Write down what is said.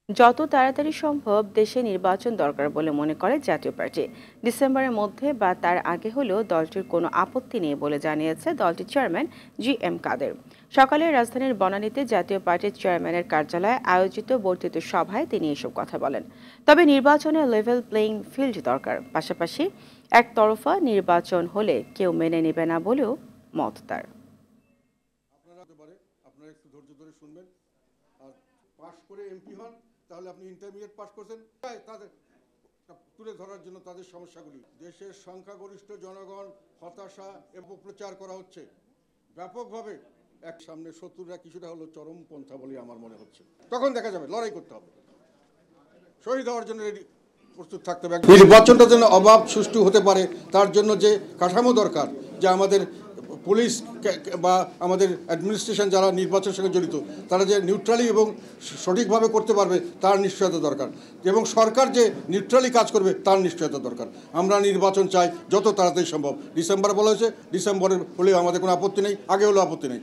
যত তাড়াতাড়ি সম্ভব দেশে নির্বাচন দরকার বলে মনে করে জাতীয় পার্টি। ডিসেম্বরের মধ্যে বা তার আগে হলেও দলটির কোনো আপত্তি নেই বলে জানিয়েছে দলটির চেয়ারম্যান GM কাদের। সকালে রাজধানীর বনানীতে জাতীয় পার্টির চেয়ারম্যানের কার্যালয়ে আয়োজিত বর্ধিত সভায় তিনি এসব কথা বলেন। তবে নির্বাচনে লেভেল প্লেইং ফিল্ড দরকার, পাশাপাশি একতরফা নির্বাচন হলে কেউ মেনে নেবে না বলেও মত তার। আপনারা একটু ধৈর্য ধরে শুনবেন। আর পাশ করে এমপি হন, তাহলে আপনি ইন্টারমিডিয়েট পাস করছেন, তাদের তুলে ধরার জন্য তাদের সমস্যাগুলি। দেশের সংখ্যাগরিষ্ঠ জনগণ হতাশা এবং প্রচার করা হচ্ছে ব্যাপকভাবে। এক সামনে শত্রুরা কিছুটা হলো চরমপন্থা বলে আমার মনে হচ্ছে। তখন দেখা যাবে, লড়াই করতে হবে, শহীদ হওয়ার জন্য রেডি প্রস্তুত থাকতে হবে। নির্বাচনটা যেন অবাধ সুষ্ঠু হতে পারে, তার জন্য যে কাঠামো দরকার, যে আমাদের পুলিশ বা আমাদের অ্যাডমিনিস্ট্রেশন যারা নির্বাচনের সঙ্গে জড়িত, তারা যে নিউট্রালি এবং সঠিকভাবে করতে পারবে তার নিশ্চয়তা দরকার, এবং সরকার যে নিউট্রালি কাজ করবে তার নিশ্চয়তা দরকার। আমরা নির্বাচন চাই যত তাড়াতাড়ি সম্ভব। ডিসেম্বর বলা হয়েছে, ডিসেম্বরের হলেও আমাদের কোনো আপত্তি নেই, আগে হলেও আপত্তি নেই।